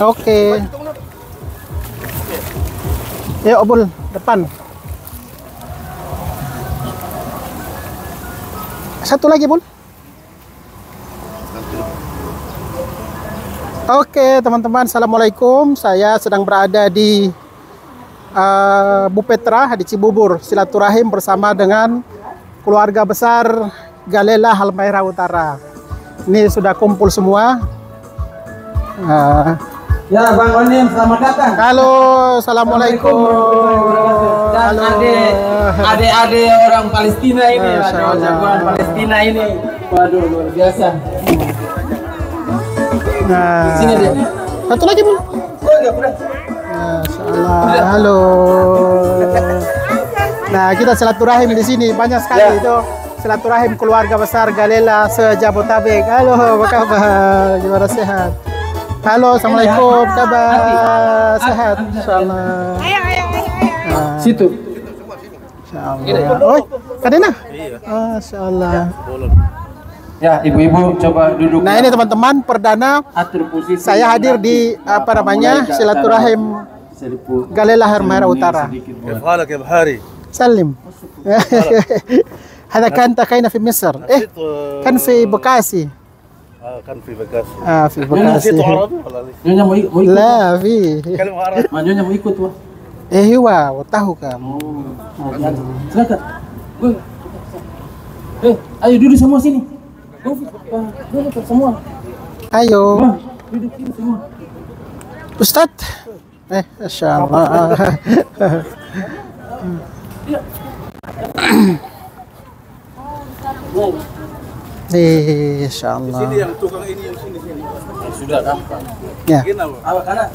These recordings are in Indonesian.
Oke. Ya, obol depan. Satu lagi, Bul. Oke, teman-teman, assalamualaikum. Saya sedang berada di Bu Petra di Cibubur, silaturahim bersama dengan keluarga besar Galela Halmahera Utara. Ini sudah kumpul semua. Ya, Bang Onim, selamat datang. Halo, assalamualaikum. Dan adik-adik orang Palestina ini, jagoan Palestina ini. Waduh, luar biasa. Nah, Sini deh. satu lagi, Bun. Masyaallah. Halo. Nah, kita silaturahim di sini banyak sekali itu. Silaturahim keluarga besar Galela se-Jabotabek. Halo, apa kabar? Gimana, sehat? Halo, assalamualaikum. Kabar sehat? Insyaallah. Situ. Insyaallah. Oh, Kadena? Masyaallah. Ya, ibu-ibu coba duduk. Nah, ini teman-teman, perdana Atur posisi. saya hadir di silaturahim Galela Halmahera Utara. كيف حالك يا بحاري؟ سلم. هذا كان تكينا في مصر. كان في بكاسي. كان في بكاسي. في بكاسي. نسيتوا عربي ولا ليه؟ Nyonya mau ikut? لا في. تكلم عربي؟ Nyonya mau ikut, Wah. هو وتاهو كام. Silakan. Ayo duduk semua sini. Duduk semua. Ayo. Duduk sini semua. Ustad. Masya Allah. Insya Allah. Sini yang tukang ini yang sini. Sudah kan? Ya. Kanan.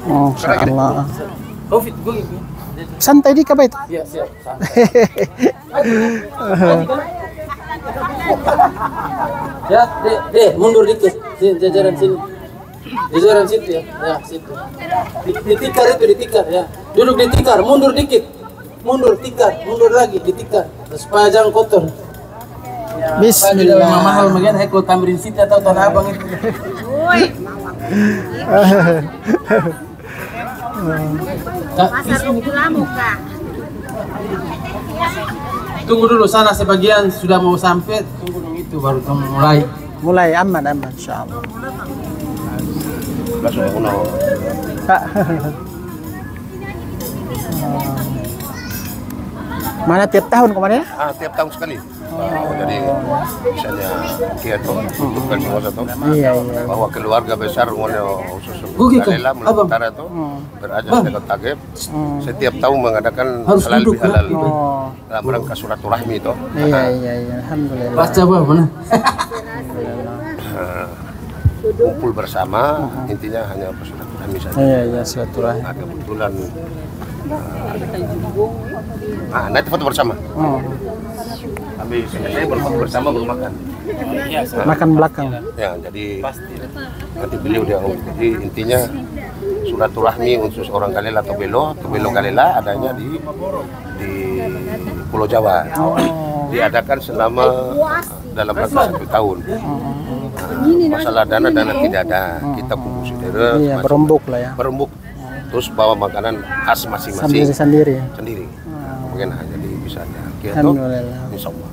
Masya Allah. Covid, gue gitu. Santai di kabeh itu. Iya, siap. Ya, mundur dikit. Sini, jajaran sini. Jajaran situ ya. Ya, situ. Ditikar itu, ditikar ya. Duduk ditikar, mundur dikit. Mundur, tikar, mundur lagi, ditikar. Supaya jangan kotor. Bismillah. Mahal bagian Hekul Tamrin City atau Tanah Abang itu. Tunggu dulu, sana sebagian sudah mau sampai, tunggu dulu itu baru kamu mulai. Mulai aman insya Allah. Mana tiap tahun kemarin ya? Tiap tahun sekali. Jadi misalnya dia tuh bukan semua satu. Iya. Bahwa keluarga besar khusus Galela Utara itu berada di Kota Tageb. Setiap tahun mengadakan halal bihalal dalam rangka silaturahmi itu. Iya. Alhamdulillah. Pas coba mana? Kumpul bersama, intinya hanya bersilaturahmi saja. Iya, silaturahmi. Nah, kebetulan nanti foto bersama. Kami selesai berfoto bersama baru makan. Makan belakang. Ya, jadi nanti beliau dia jadi intinya silaturahmi khusus orang Galela atau Belo Galela adanya di Pulau Jawa. Diadakan selama dalam rangka 1 tahun. Masalah dana tidak ada. Kita kumpul saudara. Iya, berembuk lah ya. Berembuk. Terus bawa makanan khas masing-masing. Sendiri. Mungkin jadi bisa ada. Alhamdulillah. Insya Allah.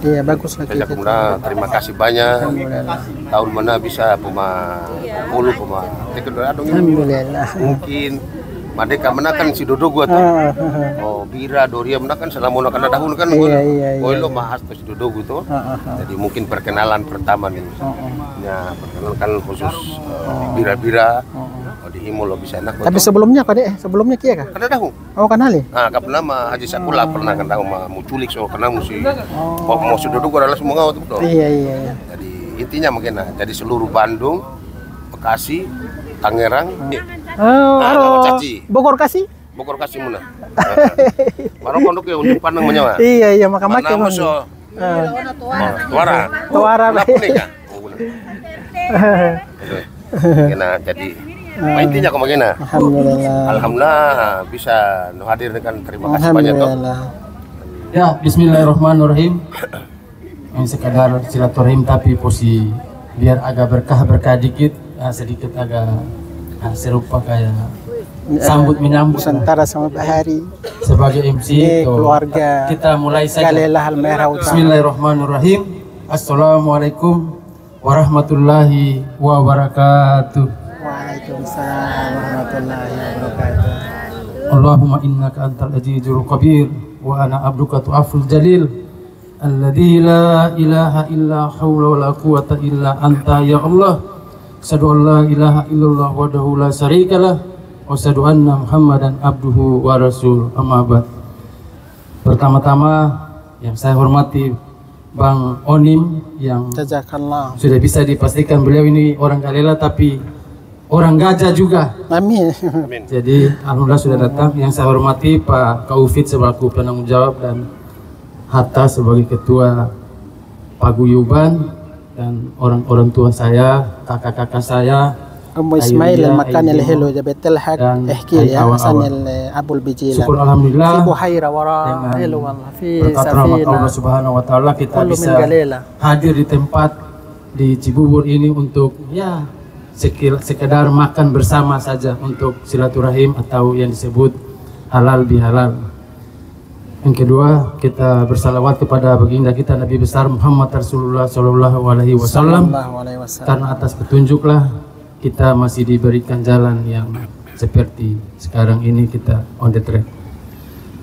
Iya, bagus lagi. Terima kasih banyak. Tahun mana bisa puma 10 puma. Alhamdulillah. Mungkin Madeka menakan si Dodo gua tuh. Bira Doria menakan selama menakan dahulu kan. Iya. Lo mahas tuh si Dodo gitu. Jadi mungkin perkenalan pertama nih. Ya, perkenalkan khusus bira-bira. Di Himo lo bisa enak. Tapi sebelumnya sebelumnya kia kah? Kada tahu. Kenali? Pernah mah Haji Sakula pernah kan tahu mah muculik so kenal musi. Mau si Dodo gua adalah semua ngau tuh. Iya. Jadi intinya mungkin jadi seluruh Bandung, Bekasi, Tangerang. Bogor kasih muna. Baru pondok ya untuk pandang menyawa. Iya, makan-makan. Mana musuh? Tuara. Apa nih kan? Kena jadi. Intinya kemana? Alhamdulillah bisa hadir dengan terima kasih banyak toh. Ya, Bismillahirrahmanirrahim. Ini sekadar silaturahim tapi posisi biar agak berkah dikit, sedikit agak serupa kayak sambut menyambut Nusantara sama Bahari sebagai MC. keluarga Kita mulai saja. Galelah Halmerah Utama. Bismillahirrahmanirrahim. Assalamualaikum warahmatullahi wabarakatuh. Waalaikumsalam warahmatullahi wabarakatuh. Allahumma innaka antal azizul kabir wa ana abduka tu'aful jalil alladzi la ilaha illa haula wa la quwata illa anta ya Allah. Asyhadu an la ilaha illallah wahdahu la syarikalah wa asyhadu anna Muhammadan abduhu wa rasul. Amma ba'd. Pertama-tama yang saya hormati Bang Onim yang Jazakallah. sudah bisa dipastikan beliau ini orang Galela tapi orang Gajah juga. Amin. Jadi alhamdulillah sudah datang. Yang saya hormati Pak Kaufit selaku penanggung jawab dan Hatta sebagai ketua paguyuban dan orang-orang tua saya, kakak-kakak saya, Ummu Ismail المكان الحلو جبت الحق dan احكي لي awal-awal. حسن ابو البجيله Syukur alhamdulillah في بحيره وراء dengan حلو والله في berkat rahmat Allah سفينه Subhanahu wa taala kita كله من bisa Galela. hadir di tempat di Cibubur ini untuk ya sekedar makan bersama saja untuk silaturahim atau yang disebut halal bihalal. Yang kedua, kita bersalawat kepada baginda kita Nabi besar Muhammad Rasulullah Shallallahu Alaihi Wasallam, Sallallahu alaihi wasallam. karena atas petunjuklah kita masih diberikan jalan yang seperti sekarang ini kita on the track.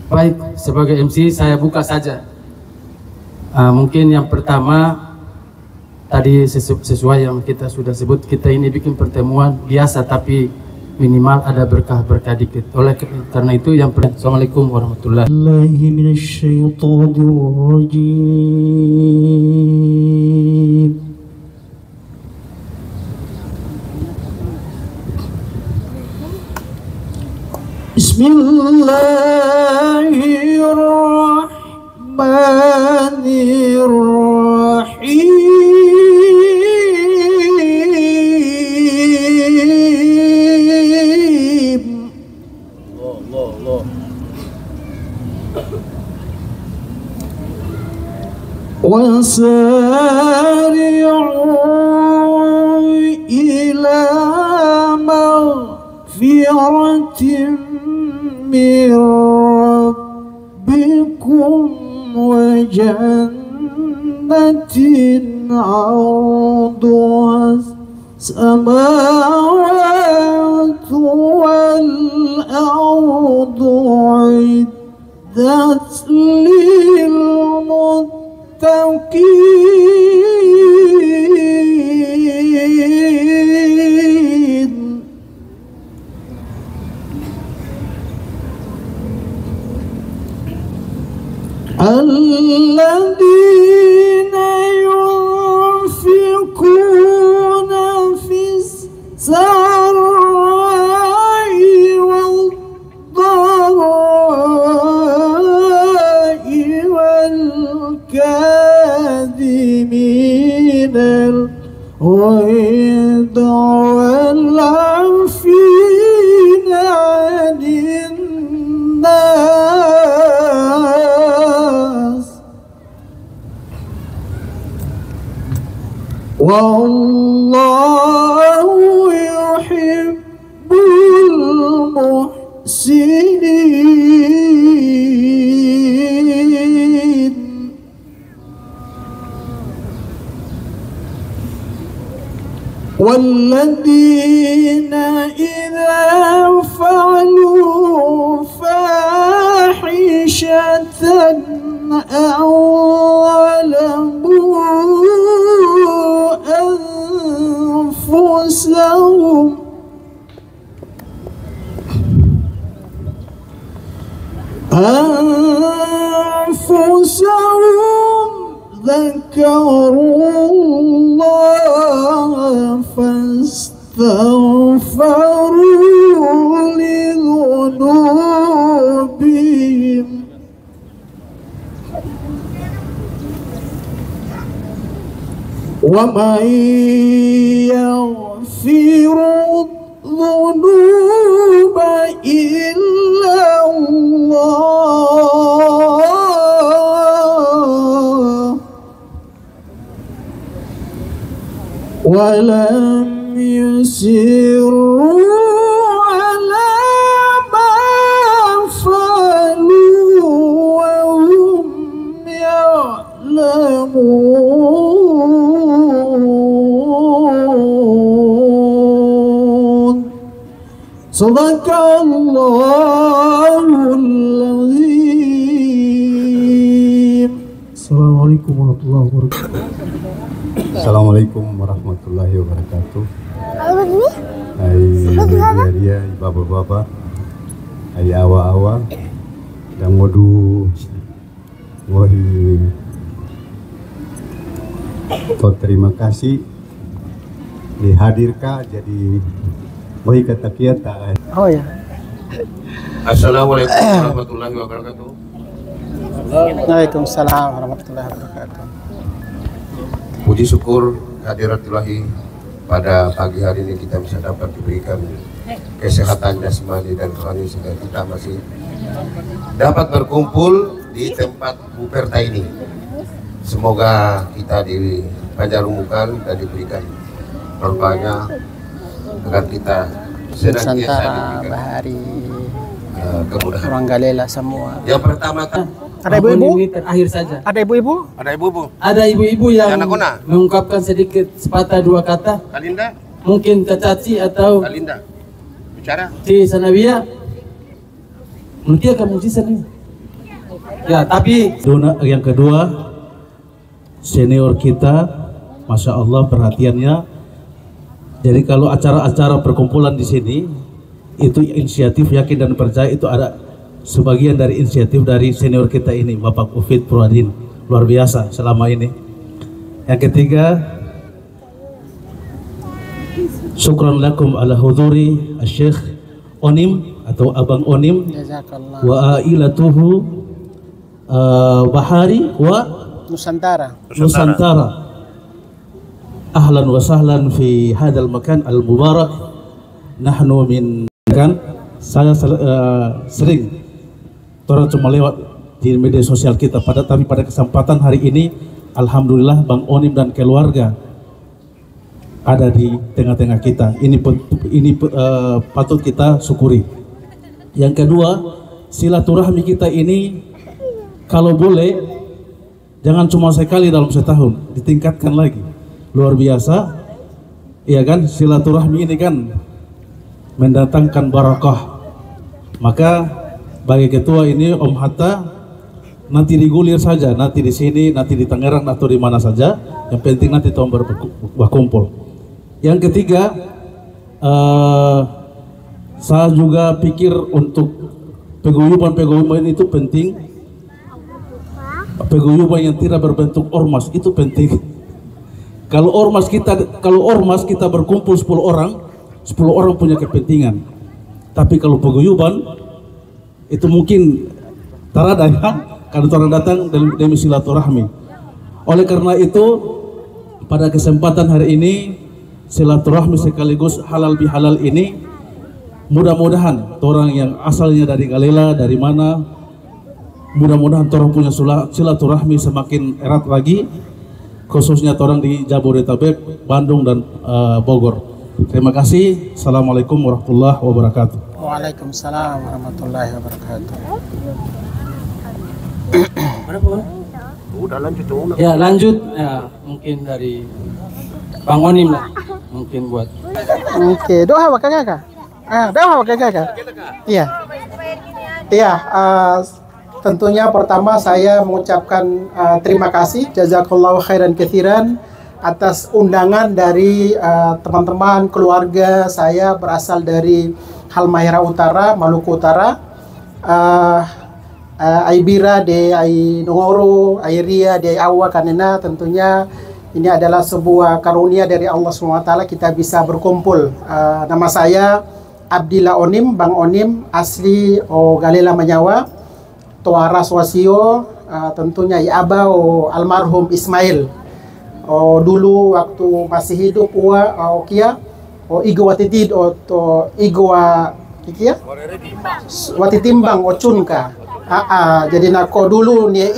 Baik, sebagai MC saya buka saja. Mungkin yang pertama tadi sesuai yang kita sudah sebut, kita ini bikin pertemuan biasa tapi minimal ada berkah-berkah dikit. Oleh karena itu yang pertama, Assalamualaikum warahmatullahi wabarakatuh. Bismillahirrahmanirrahim. وسارعوا إلى مغفرة من ربكم وجنة عرضها السماوات والأرض أعدت للمتقين الذين ينفقون في السراء والضراء والكاظمين الغيظ والعافين عن الناس والله يحب المحسنين والذين إذا فعلوا فاحشة أو ظلموا أنفسهم ذكروا الله فاستغفروا لذنوبهم ومن يغفر الذنوب إلا الله ولم يسروا على ما فعلوا وهم يعلمون صدق الله العظيم. Assalamualaikum warahmatullahi wabarakatuh. Assalamualaikum warahmatullahi wabarakatuh. Hai dia bapak-bapak, hai awa-awa, dan modu kau terima kasih dihadirkan jadi mohi kata kita. Oh ya. Assalamualaikum warahmatullahi wabarakatuh. Waalaikumsalam warahmatullahi wabarakatuh. Puji syukur kehadiratulahi pada pagi hari ini kita bisa dapat diberikan kesehatan jasmani dan rohani sehingga kita masih dapat berkumpul di tempat Buperta ini. Semoga kita dipanjarumukan dan diberikan berbahagia agar kita senantiasa Nusantara, diberikan Bahari, kemudahan. orang Galela semua. Yang pertama Ada ibu-ibu? Terakhir saja. Ada ibu-ibu? ada ibu-ibu Ada ibu-ibu yang Yana Kona. mengungkapkan sedikit sepatah dua kata, Kalinda, mungkin Cacaci atau Kalinda bicara. Ci Sanawia. Nanti akan mujizat nih. Ya, tapi Yang kedua, senior kita, masya Allah perhatiannya. Jadi kalau acara-acara perkumpulan di sini itu inisiatif, yakin dan percaya itu ada sebagian dari inisiatif dari senior kita ini, Bapak Ufid Purwadin, luar biasa selama ini. Yang ketiga, syukran lakum ala huduri Syekh Onim atau Abang Onim Jazakallah. wa ailatuhu Bahari wa Nusantara. Nusantara. Ahlan wa sahlan fi hadal makan al-mubarak. Nahnu min kan saya sering orang cuma lewat di media sosial kita tapi pada kesempatan hari ini alhamdulillah Bang Onim dan keluarga ada di tengah-tengah kita. Ini patut kita syukuri. Yang kedua, silaturahmi kita ini kalau boleh jangan cuma sekali dalam setahun, ditingkatkan lagi. Luar biasa. Iya kan, silaturahmi ini kan mendatangkan barakah. Maka bagi ketua ini Om Hatta nanti digulir saja, nanti di sini, nanti di Tangerang atau di mana saja. Yang penting nanti tahun berkumpul. Yang ketiga, saya juga pikir untuk peguyuban itu penting. Peguyuban yang tidak berbentuk ormas itu penting. Kalau ormas kita berkumpul 10 orang punya kepentingan. Tapi kalau peguyuban itu mungkin tarada ya, kalau orang datang demi silaturahmi. Oleh karena itu pada kesempatan hari ini silaturahmi sekaligus halal bihalal ini mudah-mudahan orang yang asalnya dari Galela dari mana mudah-mudahan orang punya silaturahmi semakin erat lagi, khususnya orang di Jabodetabek, Bandung dan Bogor. Terima kasih. Assalamualaikum warahmatullahi wabarakatuh. Waalaikumsalam warahmatullahi wabarakatuh. Udah lanjut. ya lanjut ya mungkin dari Bang Onim lah mungkin buat. Oke, doa apa kakak? Doa apa kakak? Iya. Iya, tentunya pertama saya mengucapkan terima kasih jazakallahu khairan katsiran atas undangan dari teman-teman keluarga saya berasal dari Halmahera Utara, Maluku Utara. Aibira de ai Nongoro, Airia de Awa Kanena, tentunya ini adalah sebuah karunia dari Allah SWT kita bisa berkumpul. Nama saya Abdillah Onim, Bang Onim, asli Galela Manyawa, Tuara Swasio, tentunya Iaba almarhum Ismail. Dulu waktu masih hidup kia igo watitid igo kia watitimbang cunka. Jadi nako dulu nih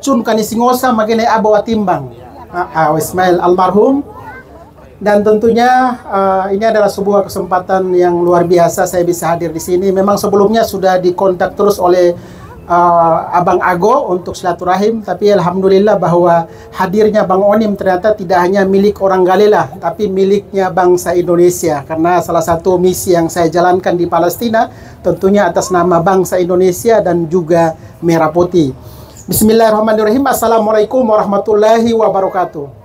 cunka ni singosa magene aba watimbang. Ismail almarhum. Dan tentunya ini adalah sebuah kesempatan yang luar biasa saya bisa hadir di sini. Memang sebelumnya sudah dikontak terus oleh Abang Ago untuk silaturahim, tapi alhamdulillah bahwa hadirnya Bang Onim ternyata tidak hanya milik orang Galela, tapi miliknya bangsa Indonesia. Karena salah satu misi yang saya jalankan di Palestina tentunya atas nama bangsa Indonesia dan juga Merah Putih. Bismillahirrahmanirrahim. Assalamualaikum warahmatullahi wabarakatuh.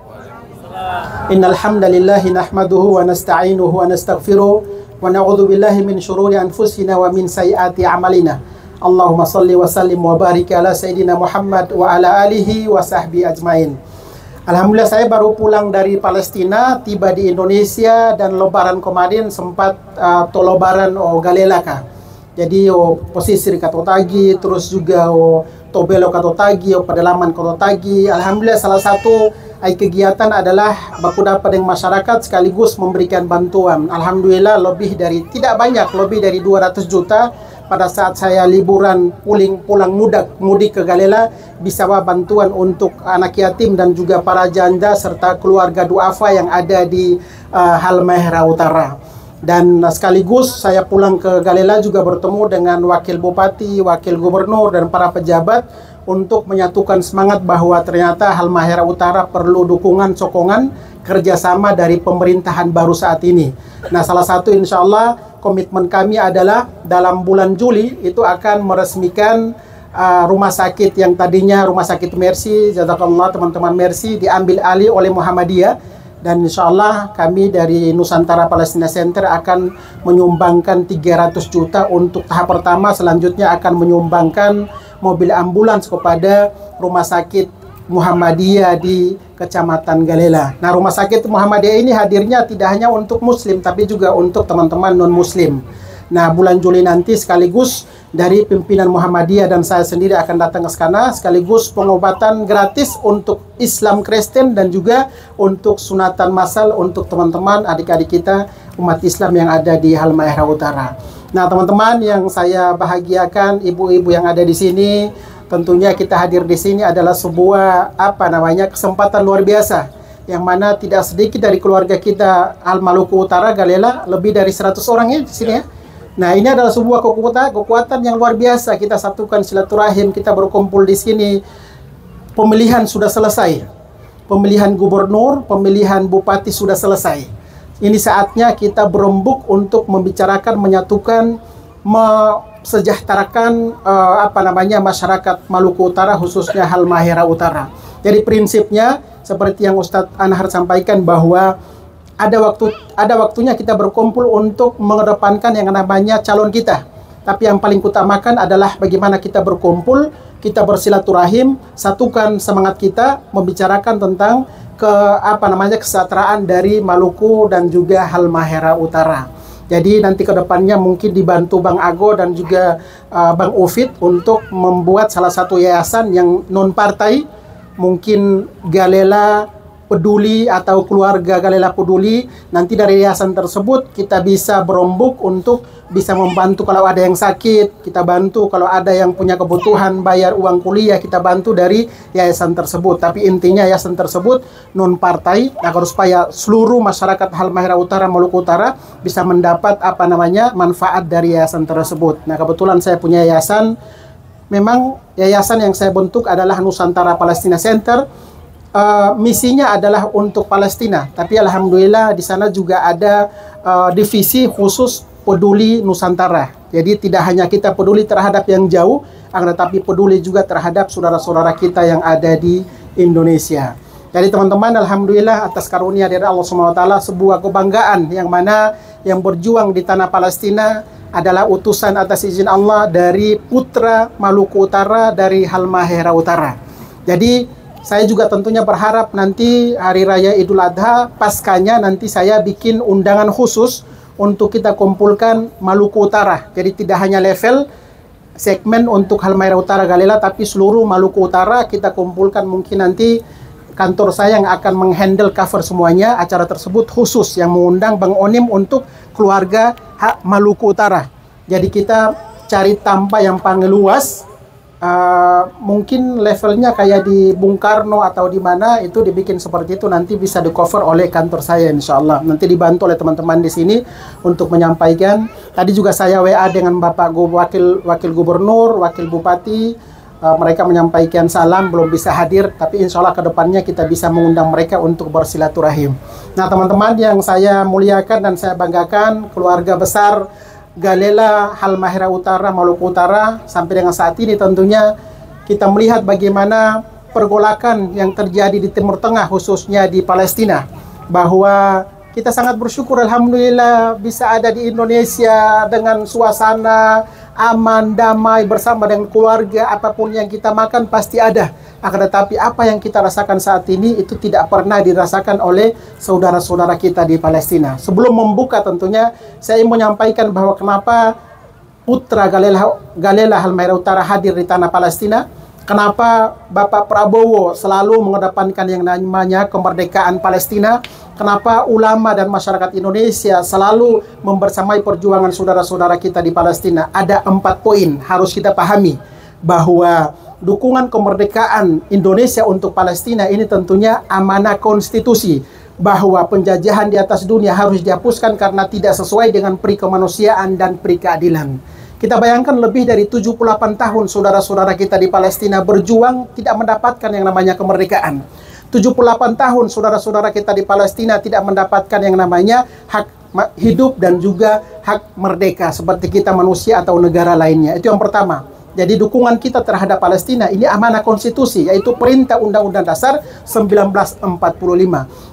Innal hamdalillahi nahmaduhu wa nasta'inuhu wa nastaghfiruh wa na'udzu billahi min syururi anfusina wa min sayyiati a'malina. Allahumma shalli wa sallim wa barik ala sayyidina Muhammad wa ala alihi wa sahbihi ajmain. Alhamdulillah saya baru pulang dari Palestina, tiba di Indonesia, dan lebaran kemarin sempat lebaran Galela kah. Jadi posisi Katotagi, terus juga Tobelo Katotagi, pedalaman Katotagi. Alhamdulillah salah satu kegiatan adalah baku dapat dengan masyarakat sekaligus memberikan bantuan. Alhamdulillah lebih dari 200 juta pada saat saya liburan pulang mudik ke Galela bisa bawa bantuan untuk anak yatim dan juga para janda serta keluarga duafa yang ada di Halmahera Utara. Dan sekaligus saya pulang ke Galela juga bertemu dengan wakil bupati, wakil gubernur dan para pejabat untuk menyatukan semangat bahwa ternyata Halmahera Utara perlu dukungan, sokongan, kerjasama dari pemerintahan baru saat ini. Nah, salah satu insya Allah komitmen kami adalah dalam bulan Juli itu akan meresmikan rumah sakit yang tadinya rumah sakit Mercy, jazakallah teman-teman Mercy, diambil alih oleh Muhammadiyah. Dan insya Allah kami dari Nusantara Palestina Center akan menyumbangkan 300 juta untuk tahap pertama. Selanjutnya akan menyumbangkan mobil ambulans kepada rumah sakit Muhammadiyah di Kecamatan Galela. Nah, rumah sakit Muhammadiyah ini hadirnya tidak hanya untuk Muslim, tapi juga untuk teman-teman non-Muslim. Nah, bulan Juli nanti sekaligus dari pimpinan Muhammadiyah dan saya sendiri akan datang ke sana, sekaligus pengobatan gratis untuk Islam Kristen dan juga untuk sunatan massal untuk teman-teman adik-adik kita umat Islam yang ada di Halmahera Utara. Nah, teman-teman yang saya bahagiakan, ibu-ibu yang ada di sini, tentunya kita hadir di sini adalah sebuah kesempatan luar biasa, yang mana tidak sedikit dari keluarga kita Maluku Utara Galela, lebih dari 100 orang ya di sini ya. Nah, ini adalah sebuah kekuatan yang luar biasa. Kita satukan silaturahim, kita berkumpul di sini. Pemilihan sudah selesai. Pemilihan gubernur, pemilihan bupati sudah selesai. Ini saatnya kita berembuk untuk membicarakan, menyatukan, mesejahterakan masyarakat Maluku Utara, khususnya Halmahera Utara. Jadi prinsipnya seperti yang Ustadz Anhar sampaikan bahwa ada waktunya kita berkumpul untuk mengedepankan yang namanya calon kita. Tapi yang paling utamakan adalah bagaimana kita berkumpul, kita bersilaturahim, satukan semangat kita membicarakan tentang kesejahteraan dari Maluku dan juga Halmahera Utara. Jadi nanti ke depannya mungkin dibantu Bang Ago dan juga Bang Ufid untuk membuat salah satu yayasan yang non partai, mungkin Galela Peduli atau keluarga Galela Peduli. Nanti dari yayasan tersebut kita bisa berembuk untuk bisa membantu kalau ada yang sakit, kita bantu kalau ada yang punya kebutuhan bayar uang kuliah, kita bantu dari yayasan tersebut. Tapi intinya yayasan tersebut non partai agar supaya seluruh masyarakat Halmahera Utara, Maluku Utara bisa mendapat manfaat dari yayasan tersebut. Nah, kebetulan saya punya yayasan. Memang yayasan yang saya bentuk adalah Nusantara Palestina Center. Misinya adalah untuk Palestina, tapi alhamdulillah di sana juga ada divisi khusus peduli Nusantara. Jadi tidak hanya kita peduli terhadap yang jauh, akan tetapi peduli juga terhadap saudara-saudara kita yang ada di Indonesia. Jadi teman-teman, alhamdulillah atas karunia dari Allah SWT, sebuah kebanggaan yang mana yang berjuang di tanah Palestina adalah utusan atas izin Allah dari putra Maluku Utara, dari Halmahera Utara. Jadi saya juga tentunya berharap nanti Hari Raya Idul Adha, paskanya nanti saya bikin undangan khusus untuk kita kumpulkan Maluku Utara. Jadi tidak hanya level segmen untuk Halmahera Utara Galela, tapi seluruh Maluku Utara kita kumpulkan. Mungkin nanti kantor saya yang akan menghandle cover semuanya acara tersebut, khusus yang mengundang Bang Onim untuk keluarga Maluku Utara. Jadi kita cari tanpa yang paling luas, mungkin levelnya kayak di Bung Karno atau di mana itu dibikin seperti itu, nanti bisa di cover oleh kantor saya insya Allah. Nanti dibantu oleh teman-teman di sini untuk menyampaikan. Tadi juga saya WA dengan Bapak Wakil Gubernur, Wakil Bupati. Mereka menyampaikan salam, belum bisa hadir, tapi insya Allah kedepannya kita bisa mengundang mereka untuk bersilaturahim. Nah teman-teman yang saya muliakan dan saya banggakan, keluarga besar Galela Halmahera Utara, Maluku Utara, sampai dengan saat ini tentunya kita melihat bagaimana pergolakan yang terjadi di Timur Tengah, khususnya di Palestina, bahwa kita sangat bersyukur alhamdulillah bisa ada di Indonesia dengan suasana aman, damai, bersama dengan keluarga. Apapun yang kita makan pasti ada. Akan tetapi apa yang kita rasakan saat ini itu tidak pernah dirasakan oleh saudara-saudara kita di Palestina. Sebelum membuka tentunya saya ingin menyampaikan bahwa kenapa putra Galela Halmahera Utara hadir di tanah Palestina. Kenapa Bapak Prabowo selalu mengedepankan yang namanya kemerdekaan Palestina? Kenapa ulama dan masyarakat Indonesia selalu membersamai perjuangan saudara-saudara kita di Palestina? Ada 4 poin harus kita pahami, bahwa dukungan kemerdekaan Indonesia untuk Palestina ini tentunya amanah konstitusi, bahwa penjajahan di atas dunia harus dihapuskan karena tidak sesuai dengan peri kemanusiaan dan peri keadilan. Kita bayangkan lebih dari 78 tahun saudara-saudara kita di Palestina berjuang tidak mendapatkan yang namanya kemerdekaan. 78 tahun saudara-saudara kita di Palestina tidak mendapatkan yang namanya hak hidup dan juga hak merdeka seperti kita manusia atau negara lainnya. Itu yang pertama. Jadi dukungan kita terhadap Palestina ini amanah konstitusi, yaitu perintah Undang-Undang Dasar 1945.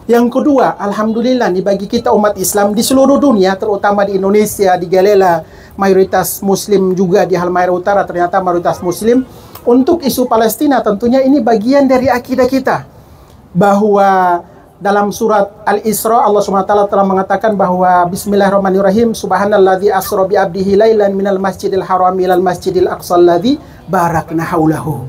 Yang kedua, alhamdulillah nih bagi kita umat Islam di seluruh dunia, terutama di Indonesia, di Galela, mayoritas muslim juga di Halmahera Utara ternyata mayoritas muslim. Untuk isu Palestina tentunya ini bagian dari akidah kita, bahwa dalam surat Al-Isra Allah SWT telah mengatakan bahwa bismillahirrahmanirrahim, subhanalladzi asra bi abdihi lailan minal masjidil haram ilal masjidil aqsal ladzi barakna haulahu.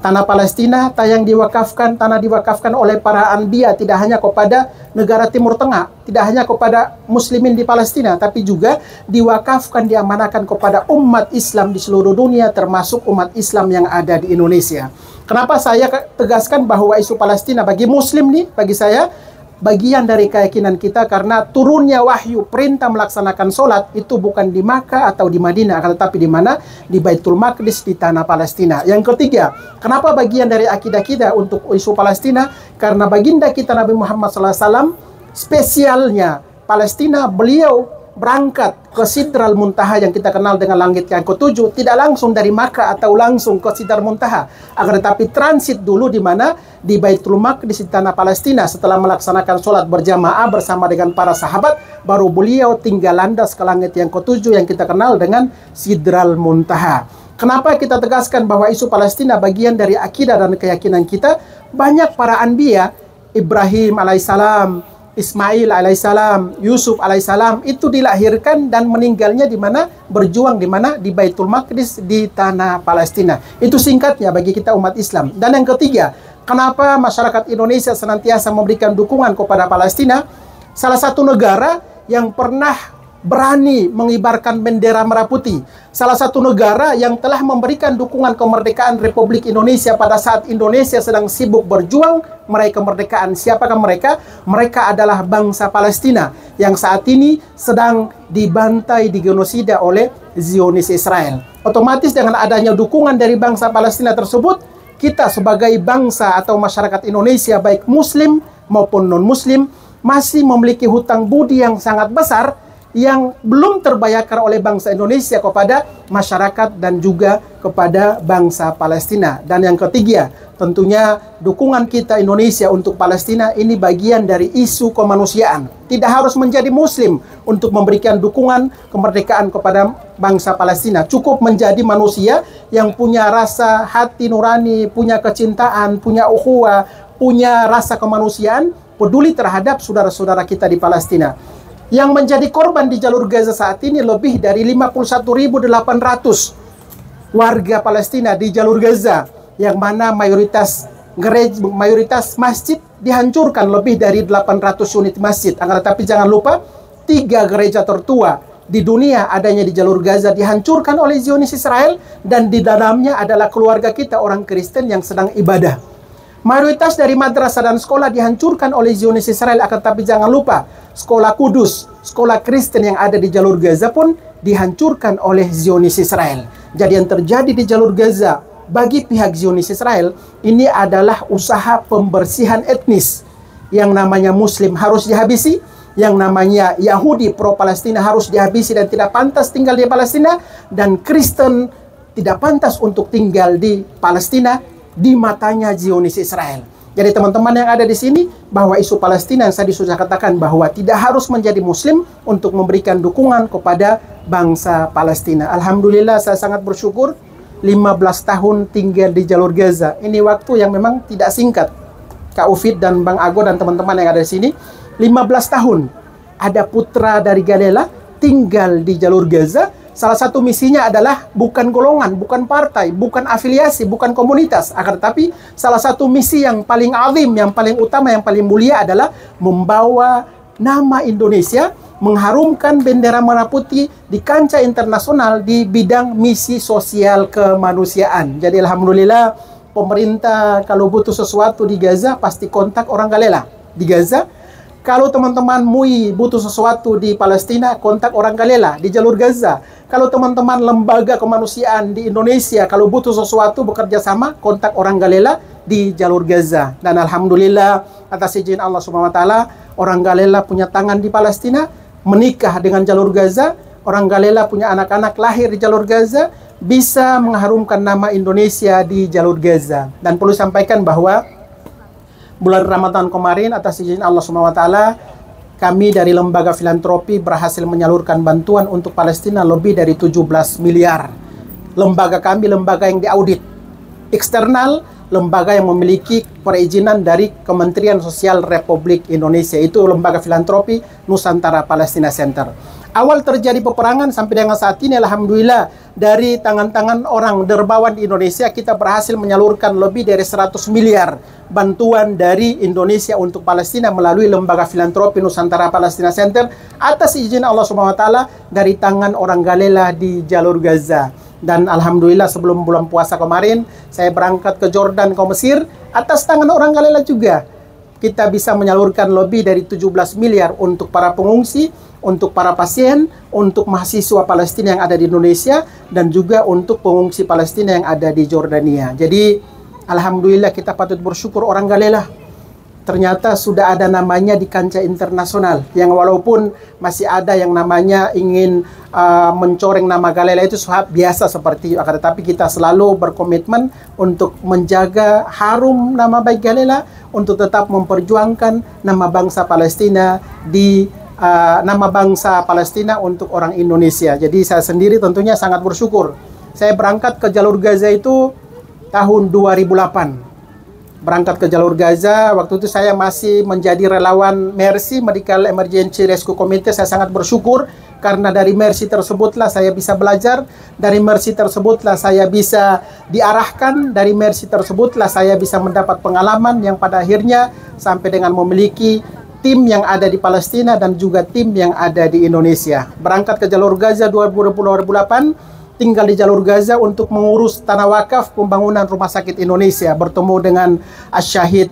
Tanah Palestina tanah diwakafkan oleh para anbiya, tidak hanya kepada negara Timur Tengah, tidak hanya kepada muslimin di Palestina, tapi juga diwakafkan, diamanahkan kepada umat Islam di seluruh dunia, termasuk umat Islam yang ada di Indonesia. Kenapa saya tegaskan bahwa isu Palestina bagi muslim nih, bagi saya bagian dari keyakinan kita, karena turunnya wahyu perintah melaksanakan sholat itu bukan di Makkah atau di Madinah, akan tetapi di mana? Di Baitul Maqdis, di tanah Palestina. Yang ketiga, kenapa bagian dari akidah kita untuk isu Palestina? Karena baginda kita Nabi Muhammad SAW, spesialnya Palestina, beliau berangkat ke Sidral Muntaha yang kita kenal dengan langit yang ke-7, tidak langsung dari Makkah atau langsung ke Sidral Muntaha, akan tetapi transit dulu di mana? Di Baitul Maqdis, di tanah Palestina. Setelah melaksanakan sholat berjamaah bersama dengan para sahabat, baru beliau tinggal landas ke langit yang ke-7 yang kita kenal dengan Sidral Muntaha. Kenapa kita tegaskan bahwa isu Palestina bagian dari akidah dan keyakinan kita? Banyak para anbiya, Ibrahim alaihissalam, Ismail alaihissalam, Yusuf alaihissalam itu dilahirkan dan meninggalnya di mana? Berjuang di mana? Di Baitul Maqdis, di tanah Palestina. Itu singkatnya bagi kita umat Islam. Dan yang ketiga, kenapa masyarakat Indonesia senantiasa memberikan dukungan kepada Palestina? Salah satu negara yang pernah berani mengibarkan bendera merah putih, salah satu negara yang telah memberikan dukungan kemerdekaan Republik Indonesia pada saat Indonesia sedang sibuk berjuang meraih kemerdekaan. Siapakah mereka? Mereka adalah bangsa Palestina yang saat ini sedang dibantai, digenosida oleh Zionis Israel. Otomatis dengan adanya dukungan dari bangsa Palestina tersebut, kita sebagai bangsa atau masyarakat Indonesia, baik muslim maupun non-muslim, masih memiliki hutang budi yang sangat besar yang belum terbayarkan oleh bangsa Indonesia kepada masyarakat dan juga kepada bangsa Palestina. Dan yang ketiga, tentunya dukungan kita Indonesia untuk Palestina ini bagian dari isu kemanusiaan. Tidak harus menjadi muslim untuk memberikan dukungan kemerdekaan kepada bangsa Palestina. Cukup menjadi manusia yang punya rasa hati nurani, punya kecintaan, punya ukhuwah, punya rasa kemanusiaan, peduli terhadap saudara-saudara kita di Palestina. Yang menjadi korban di jalur Gaza saat ini lebih dari 51.800 warga Palestina di jalur Gaza, yang mana mayoritas masjid dihancurkan, lebih dari 800 unit masjid. Tetapi jangan lupa 3 gereja tertua di dunia adanya di jalur Gaza dihancurkan oleh Zionis Israel, dan di dalamnya adalah keluarga kita orang Kristen yang sedang ibadah. Mayoritas dari madrasah dan sekolah dihancurkan oleh Zionis Israel, akan tapi jangan lupa sekolah kudus, sekolah Kristen yang ada di jalur Gaza pun dihancurkan oleh Zionis Israel. Jadi yang terjadi di jalur Gaza bagi pihak Zionis Israel ini adalah usaha pembersihan etnis. Yang namanya Muslim harus dihabisi, yang namanya Yahudi pro-Palestina harus dihabisi dan tidak pantas tinggal di Palestina, dan Kristen tidak pantas untuk tinggal di Palestina di matanya Zionis Israel. Jadi teman-teman yang ada di sini, bahwa isu Palestina yang saya sudah katakan bahwa tidak harus menjadi Muslim untuk memberikan dukungan kepada bangsa Palestina. Alhamdulillah saya sangat bersyukur 15 tahun tinggal di jalur Gaza. Ini waktu yang memang tidak singkat. Kak Ufid dan Bang Ago dan teman-teman yang ada di sini, 15 tahun ada putra dari Galela tinggal di jalur Gaza. Salah satu misinya adalah bukan golongan, bukan partai, bukan afiliasi, bukan komunitas, akan tetapi salah satu misi yang paling azim, yang paling utama, yang paling mulia adalah membawa nama Indonesia, mengharumkan bendera merah putih di kancah internasional di bidang misi sosial kemanusiaan. Jadi alhamdulillah, pemerintah kalau butuh sesuatu di Gaza pasti kontak orang Galela di Gaza. Kalau teman-teman MUI butuh sesuatu di Palestina, kontak orang Galela di jalur Gaza. Kalau teman-teman lembaga kemanusiaan di Indonesia kalau butuh sesuatu bekerja sama, kontak orang Galela di jalur Gaza. Dan alhamdulillah atas izin Allah Subhanahu wa taala, orang Galela punya tangan di Palestina, menikah dengan jalur Gaza. Orang Galela punya anak-anak lahir di jalur Gaza, bisa mengharumkan nama Indonesia di jalur Gaza. Dan perlu sampaikan bahwa bulan Ramadan kemarin atas izin Allah SWT, kami dari lembaga filantropi berhasil menyalurkan bantuan untuk Palestina lebih dari 17 miliar. Lembaga kami lembaga yang diaudit eksternal, lembaga yang memiliki perizinan dari Kementerian Sosial Republik Indonesia. Itu lembaga filantropi Nusantara Palestina Center. Awal terjadi peperangan sampai dengan saat ini, alhamdulillah, dari tangan-tangan orang dermawan di Indonesia, kita berhasil menyalurkan lebih dari 100 miliar bantuan dari Indonesia untuk Palestina melalui lembaga filantropi Nusantara Palestina Center atas izin Allah SWT dari tangan orang Galela di jalur Gaza. Dan alhamdulillah sebelum bulan puasa kemarin, saya berangkat ke Jordan, ke Mesir, atas tangan orang Galela juga. Kita bisa menyalurkan lebih dari 17 miliar untuk para pengungsi, untuk para pasien, untuk mahasiswa Palestina yang ada di Indonesia, dan juga untuk pengungsi Palestina yang ada di Jordania. Jadi, alhamdulillah kita patut bersyukur orang Galela. Ternyata sudah ada namanya di kancah internasional, yang walaupun masih ada yang namanya ingin mencoreng nama Galela itu biasa seperti itu, tetapi kita selalu berkomitmen untuk menjaga harum nama baik Galela, untuk tetap memperjuangkan nama bangsa Palestina nama bangsa Palestina untuk orang Indonesia. Jadi saya sendiri tentunya sangat bersyukur. Saya berangkat ke jalur Gaza itu tahun 2008. Berangkat ke jalur Gaza, waktu itu saya masih menjadi relawan Mercy, Medical Emergency Rescue Committee. Saya sangat bersyukur karena dari Mercy tersebutlah saya bisa belajar, dari Mercy tersebutlah saya bisa diarahkan, dari Mercy tersebutlah saya bisa mendapat pengalaman yang pada akhirnya sampai dengan memiliki tim yang ada di Palestina dan juga tim yang ada di Indonesia. Berangkat ke jalur Gaza 2008, tinggal di jalur Gaza untuk mengurus tanah wakaf pembangunan Rumah Sakit Indonesia, bertemu dengan Asy-Syahid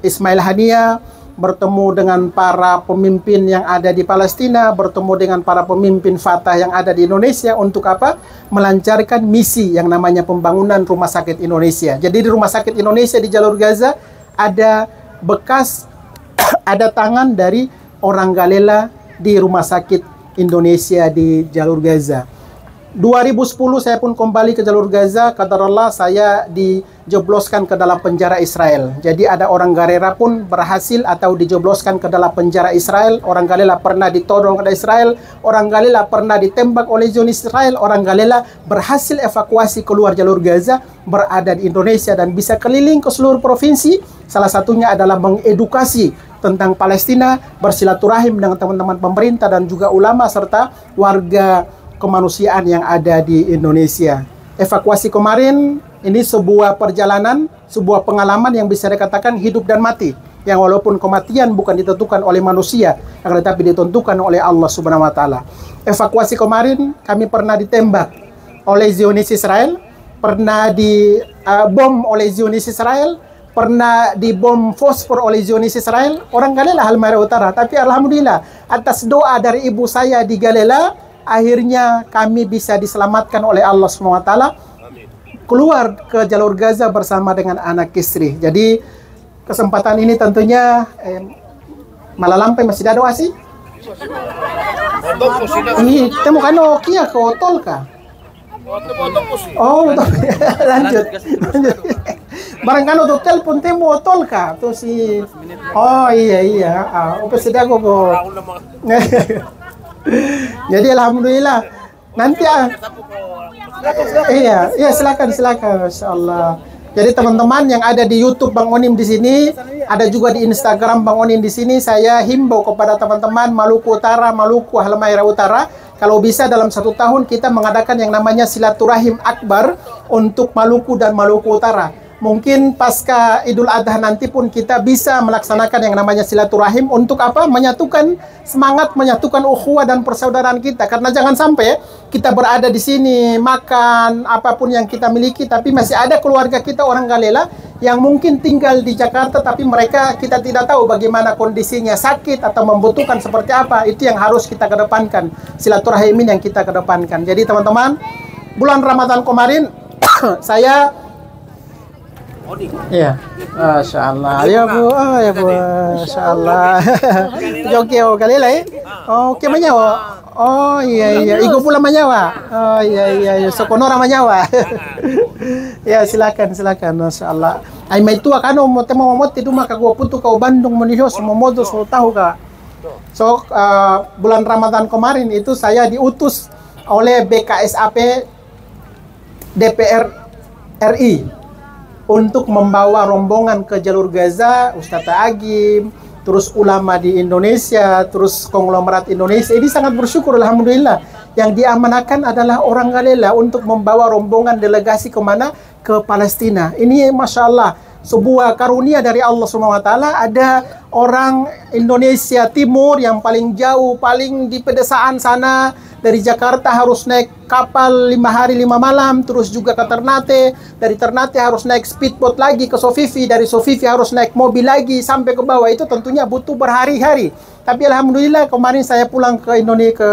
Ismail Hania, bertemu dengan para pemimpin yang ada di Palestina, bertemu dengan para pemimpin Fatah yang ada di Indonesia untuk apa? Melancarkan misi yang namanya pembangunan Rumah Sakit Indonesia. Jadi di Rumah Sakit Indonesia di jalur Gaza ada bekas, ada tangan dari orang Galela di Rumah Sakit Indonesia di jalur Gaza. 2010 saya pun kembali ke jalur Gaza. Qadarullah saya dijebloskan ke dalam penjara Israel. Jadi ada orang Galela pun berhasil atau dijebloskan ke dalam penjara Israel. Orang Galela pernah ditodong ke Israel, orang Galela pernah ditembak oleh Zionis Israel, orang Galela berhasil evakuasi keluar jalur Gaza, berada di Indonesia dan bisa keliling ke seluruh provinsi. Salah satunya adalah mengedukasi tentang Palestina, bersilaturahim dengan teman-teman pemerintah dan juga ulama serta warga kemanusiaan yang ada di Indonesia. Evakuasi kemarin ini sebuah perjalanan, sebuah pengalaman yang bisa dikatakan hidup dan mati. yang walaupun kematian bukan ditentukan oleh manusia, akan tetapi ditentukan oleh Allah Subhanahu wa taala. Evakuasi kemarin kami pernah ditembak oleh Zionis Israel, pernah dibom oleh Zionis Israel, pernah dibom fosfor oleh Zionis Israel, orang Galela Halmahera Utara. Tapi alhamdulillah atas doa dari ibu saya di Galela, akhirnya kami bisa diselamatkan oleh Allah Subhanahu wa taala, keluar ke jalur Gaza bersama dengan anak istri. Jadi kesempatan ini tentunya Malalampai masih ada doa sih. Ini temu kan Nokia ke otol kah? Oh, lanjut. Barangkali untuk telepon temu otol kah? Tuh si. Oh iya. Upesida ko. Jadi alhamdulillah. Nanti iya silakan masyaallah. Jadi teman-teman yang ada di YouTube Bang Onim di sini, ada juga di Instagram Bang Onim di sini, saya himbau kepada teman-teman Maluku Utara, Maluku Halmahera Utara, kalau bisa dalam 1 tahun kita mengadakan yang namanya silaturahim akbar untuk Maluku dan Maluku Utara. Mungkin pasca Idul Adha nanti pun kita bisa melaksanakan yang namanya silaturahim untuk apa? Menyatukan semangat, menyatukan ukhuwah dan persaudaraan kita. Karena jangan sampai kita berada di sini makan apapun yang kita miliki, tapi masih ada keluarga kita orang Galela yang mungkin tinggal di Jakarta, tapi mereka kita tidak tahu bagaimana kondisinya, sakit atau membutuhkan seperti apa. Itu yang harus kita kedepankan, silaturahim yang kita kedepankan. Jadi teman-teman, bulan Ramadan kemarin saya iya, Masya Allah. Ya Bu, ya Bu, Masya Allah. Oke, Galela ya? Oke, manyawa. Oh iya, Igo pula manyawa. Oh iya, Sokonora manyawa. Ya silakan, Masya Allah. Ay may tua kano mo temo mo ti duma ka gua putu ka Bandung menihyo semua modo so tahu ka. So bulan Ramadan kemarin itu saya diutus oleh BKSAP DPR RI untuk membawa rombongan ke jalur Gaza, Ustadz Agim, terus ulama di Indonesia, terus konglomerat Indonesia. Ini sangat bersyukur alhamdulillah. Yang diamanakan adalah orang Galela untuk membawa rombongan delegasi kemana? Ke Palestina. Ini Masya Allah, sebuah karunia dari Allah SWT. Ada orang Indonesia Timur yang paling jauh, paling di pedesaan sana, dari Jakarta harus naik kapal 5 hari 5 malam, terus juga ke Ternate, dari Ternate harus naik speedboat lagi ke Sofifi, dari Sofifi harus naik mobil lagi sampai ke bawah. Itu tentunya butuh berhari-hari. Tapi alhamdulillah kemarin saya pulang ke Indonesia, ke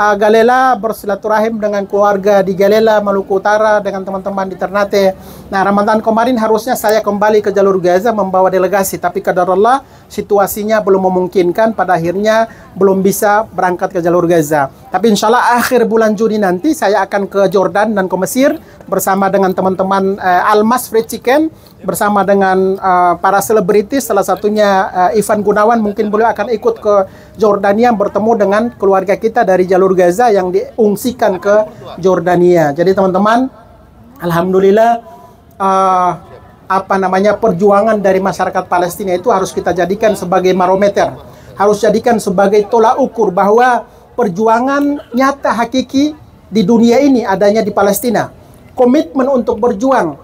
Galela, bersilaturahim dengan keluarga di Galela, Maluku Utara, dengan teman-teman di Ternate. Nah, Ramadan kemarin harusnya saya kembali ke jalur Gaza membawa delegasi, tapi qadarullah situasinya belum memungkinkan, pada akhirnya belum bisa berangkat ke jalur Gaza. Tapi insya Allah akhir bulan Juni nanti saya akan ke Jordan dan ke Mesir bersama dengan teman-teman Almas Fried Chicken, bersama dengan para selebritis, salah satunya Ivan Gunawan mungkin beliau akan ikut ke Jordania bertemu dengan keluarga kita dari jalur Gaza yang diungsikan ke Jordania. Jadi teman-teman, alhamdulillah perjuangan dari masyarakat Palestina itu harus kita jadikan sebagai barometer, harus jadikan sebagai tolak ukur bahwa perjuangan nyata hakiki di dunia ini adanya di Palestina. Komitmen untuk berjuang,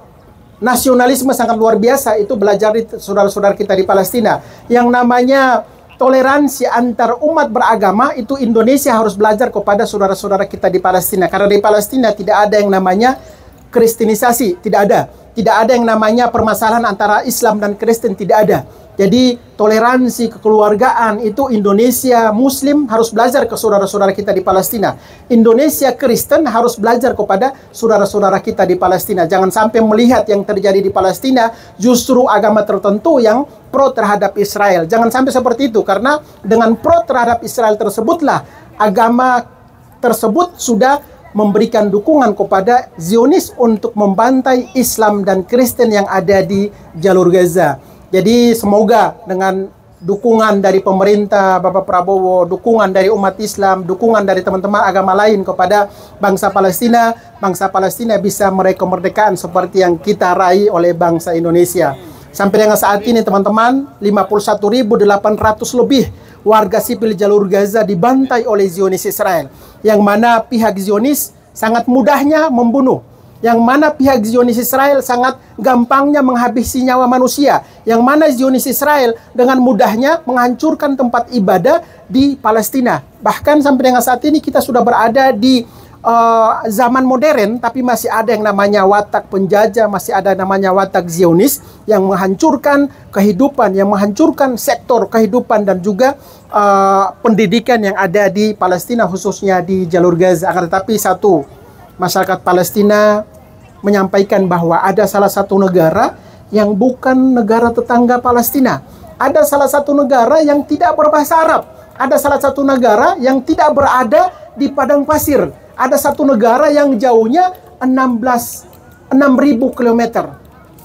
nasionalisme sangat luar biasa itu belajar di saudara-saudara kita di Palestina. Yang namanya toleransi antar umat beragama itu Indonesia harus belajar kepada saudara-saudara kita di Palestina. Karena di Palestina tidak ada yang namanya kristenisasi, tidak ada. Tidak ada yang namanya permasalahan antara Islam dan Kristen, tidak ada. Jadi toleransi kekeluargaan itu Indonesia Muslim harus belajar ke saudara-saudara kita di Palestina. Indonesia Kristen harus belajar kepada saudara-saudara kita di Palestina. Jangan sampai melihat yang terjadi di Palestina justru agama tertentu yang pro terhadap Israel. Jangan sampai seperti itu, karena dengan pro terhadap Israel tersebutlah agama tersebut sudah memberikan dukungan kepada Zionis untuk membantai Islam dan Kristen yang ada di jalur Gaza. Jadi semoga dengan dukungan dari pemerintah Bapak Prabowo, dukungan dari umat Islam, dukungan dari teman-teman agama lain kepada bangsa Palestina bisa meraih kemerdekaan seperti yang kita raih oleh bangsa Indonesia. Sampai dengan saat ini teman-teman, 51.800 lebih warga sipil jalur Gaza dibantai oleh Zionis Israel, yang mana pihak Zionis sangat mudahnya membunuh. Yang mana pihak Zionis Israel sangat gampangnya menghabisi nyawa manusia. Yang mana Zionis Israel dengan mudahnya menghancurkan tempat ibadah di Palestina. Bahkan sampai dengan saat ini kita sudah berada di zaman modern, tapi masih ada yang namanya watak penjajah, masih ada yang namanya watak Zionis yang menghancurkan kehidupan, yang menghancurkan sektor kehidupan dan juga pendidikan yang ada di Palestina, khususnya di jalur Gaza. Akan tetapi satu, masyarakat Palestina menyampaikan bahwa ada salah satu negara yang bukan negara tetangga Palestina. Ada salah satu negara yang tidak berbahasa Arab. Ada salah satu negara yang tidak berada di padang pasir. Ada satu negara yang jauhnya 6.000 km.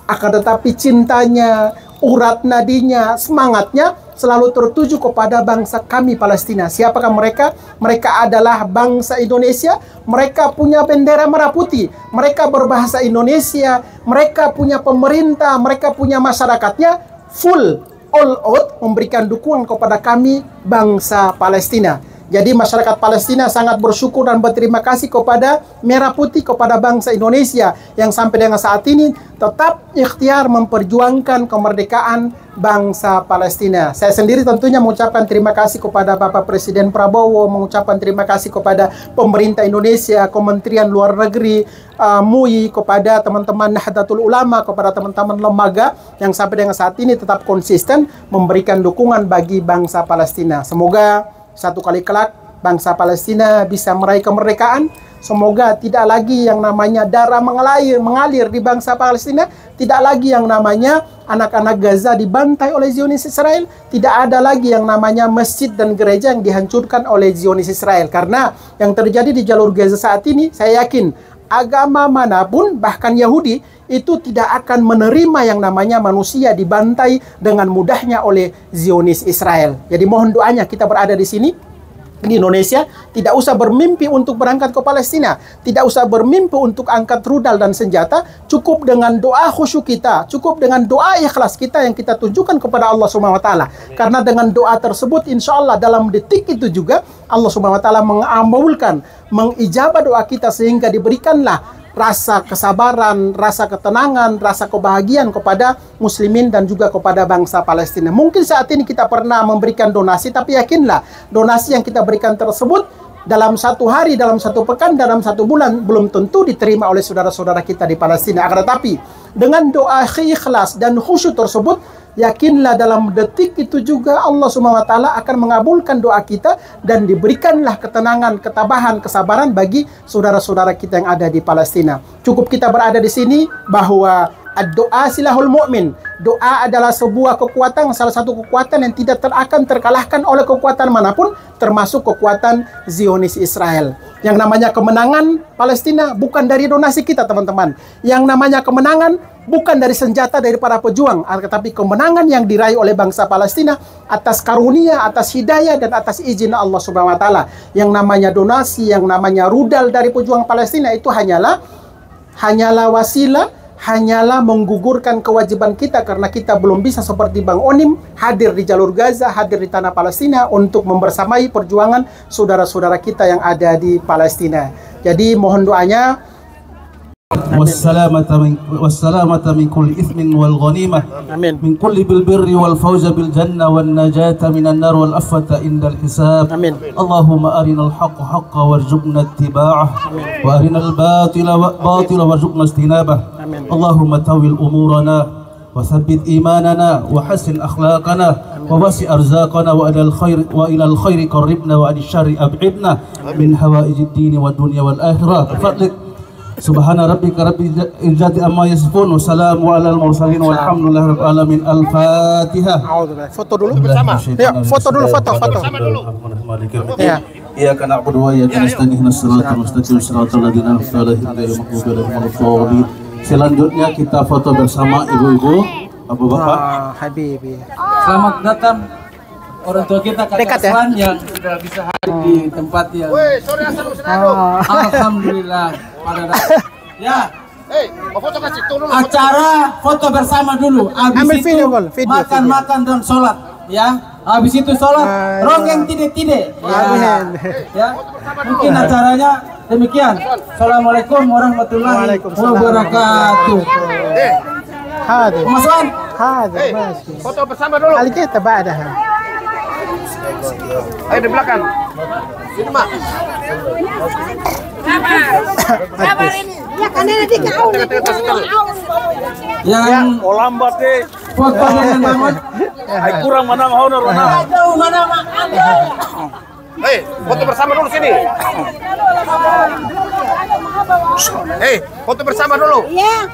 Akan tetapi cintanya, urat nadinya, semangatnya selalu tertuju kepada bangsa kami Palestina. Siapakah mereka? Mereka adalah bangsa Indonesia. Mereka punya bendera merah putih. Mereka berbahasa Indonesia. Mereka punya pemerintah. Mereka punya masyarakatnya. Full, all out memberikan dukungan kepada kami bangsa Palestina. Jadi masyarakat Palestina sangat bersyukur dan berterima kasih kepada Merah Putih, kepada bangsa Indonesia yang sampai dengan saat ini tetap ikhtiar memperjuangkan kemerdekaan bangsa Palestina. Saya sendiri tentunya mengucapkan terima kasih kepada Bapak Presiden Prabowo, mengucapkan terima kasih kepada pemerintah Indonesia, Kementerian Luar Negeri, MUI, kepada teman-teman Nahdlatul Ulama, kepada teman-teman lembaga yang sampai dengan saat ini tetap konsisten memberikan dukungan bagi bangsa Palestina. Semoga satu kali kelak bangsa Palestina bisa meraih kemerdekaan. Semoga tidak lagi yang namanya darah mengalir di bangsa Palestina. Tidak lagi yang namanya anak-anak Gaza dibantai oleh Zionis Israel. Tidak ada lagi yang namanya masjid dan gereja yang dihancurkan oleh Zionis Israel. Karena yang terjadi di jalur Gaza saat ini, saya yakin agama manapun, bahkan Yahudi, itu tidak akan menerima yang namanya manusia dibantai dengan mudahnya oleh Zionis Israel. Jadi mohon doanya kita berada di sini, di Indonesia, tidak usah bermimpi untuk berangkat ke Palestina, tidak usah bermimpi untuk angkat rudal dan senjata. Cukup dengan doa khusyuk kita, cukup dengan doa ikhlas kita yang kita tunjukkan kepada Allah Subhanahu wa taala. Karena dengan doa tersebut insya Allah dalam detik itu juga Allah Subhanahu wa taala mengabulkan, mengijabah doa kita sehingga diberikanlah rasa kesabaran, rasa ketenangan, rasa kebahagiaan kepada muslimin dan juga kepada bangsa Palestina. Mungkin saat ini kita pernah memberikan donasi, tapi yakinlah donasi yang kita berikan tersebut dalam satu hari, dalam satu pekan, dalam satu bulan belum tentu diterima oleh saudara-saudara kita di Palestina. Akan tetapi dengan doa ikhlas dan khusyuk tersebut, yakinlah dalam detik itu juga Allah Subhanahu wa taala akan mengabulkan doa kita dan diberikanlah ketenangan, ketabahan, kesabaran bagi saudara-saudara kita yang ada di Palestina. Cukup kita berada di sini bahwa doa silahul mu'min. Doa adalah sebuah kekuatan, salah satu kekuatan yang tidak akan terkalahkan oleh kekuatan manapun, termasuk kekuatan Zionis Israel. Yang namanya kemenangan Palestina bukan dari donasi kita, teman-teman. Yang namanya kemenangan bukan dari senjata dari para pejuang, tetapi kemenangan yang diraih oleh bangsa Palestina atas karunia, atas hidayah, dan atas izin Allah Subhanahu wa taala. Yang namanya donasi, yang namanya rudal dari pejuang Palestina itu hanyalah wasilah, hanyalah menggugurkan kewajiban kita karena kita belum bisa seperti Bang Onim hadir di jalur Gaza, hadir di tanah Palestina untuk membersamai perjuangan saudara-saudara kita yang ada di Palestina. Jadi mohon doanya والسلامة من كل إثم والغنيمة من كل بالبر والفوز بالجنة والنجاة من النار والأفة عند الحساب. اللهم أرنا الحق حقا وارزقنا اتباعه وأرنا الباطل باطلا وارزقنا اجتنابه. اللهم طول أمورنا وثبت إيماننا وحسن أخلاقنا ووسع أرزاقنا وإلى الخير قربنا وعن الشر أبعدنا من حوائج الدين والدنيا والآخرة بفضلك. Subhana rabbika rabbil izzati amma yasifun wa salamun alal mursalin walhamdulillahi rabbil alamin. Al-Fatihah. Foto dulu bersama. Ya, foto dulu, foto. Ya. Iyyaka na'budu wa iyyaka nasta'in ihdinas siratal mustaqim siratal ladzina an'amta 'alaihim ghairil maghdubi 'alaihim waladdallin. Selanjutnya kita foto bersama ibu-ibu, bapak-bapak. Habibi. Selamat datang orang tua kita Kakak Aslan yang sudah bisa hadir di tempat yang alhamdulillah pada ya. Acara foto bersama dulu. Habis itu makan dan sholat ya. Habis itu sholat ronggeng tide-tide ya. Mungkin acaranya Demikian. Assalamualaikum warahmatullahi wabarakatuh. Hadir. Mas Wan. Hadir. Masih. Foto bersama dulu. Kali kita ba'daha. Ayo di belakang. Sini, Mak. Sabar ini. Ya kan nanti kau. Yang lambat deh. foto dengan Mamut. Kurang mana honor mana. Jauh mana Mak? Hei, foto bersama dulu sini. Hei, foto bersama dulu. Ya.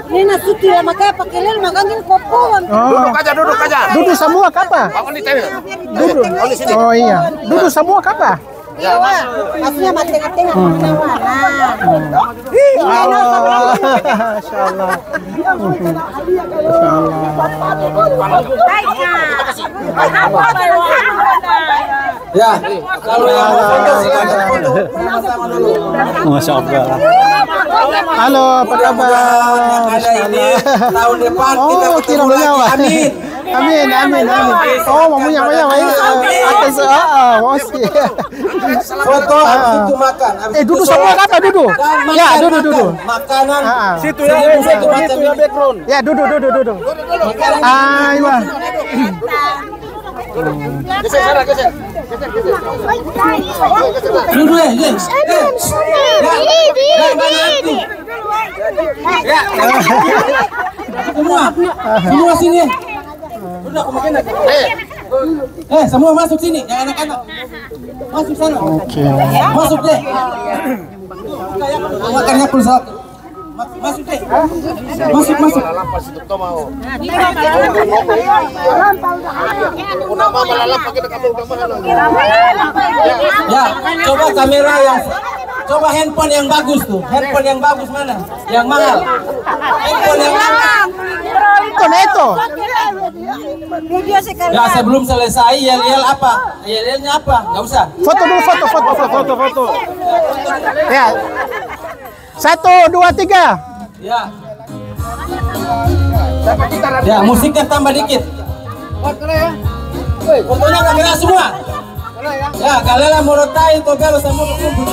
Ini nasi tidak makanya pakai lel makan kopon. Duduk aja. Duduk semua kapa? Bangun di tengah. Duduk. Oh iya. Duduk semua kapa? Ya, maksudnya tengah-tengah Insyaallah. Ya, kalau yang mau foto silakan foto. Masya Allah. Halo, apa kabar? Yang ada ini tahun depan kita Oh, ketemu tidak lagi. menyawa. Amin. Amin. Oh, mau menyawa ini atas mosi. Foto habis itu makan. Habis itu Duduk semua sholat. kapa duduk? Dan Ya, makan, duduk. makan. Makanan. Situ ya, situ ya background. Ya, duduk. Makanan. Ayo. Geser sana, geser. Duduk ya, yes. Ya. Semua sini. Udah, aku makan. Semua masuk sini, jangan anak-anak. Masuk sana. Masuk deh. Makannya pulsa. Masuk deh. Masuk. Ya, coba kamera yang coba handphone yang bagus tuh. Handphone yang bagus mana? Yang mahal. Handphone yang mahal. Itu. Video sekarang. Ya, sebelum selesai yel-yel apa? Yel-yelnya apa? Enggak usah. Foto dulu, foto. Ya. 1, 2, 3. Ya. Ya, musiknya tambah dikit. Fotonya kamera semua. Ya, Galela Morotai Togalo sama kumpul.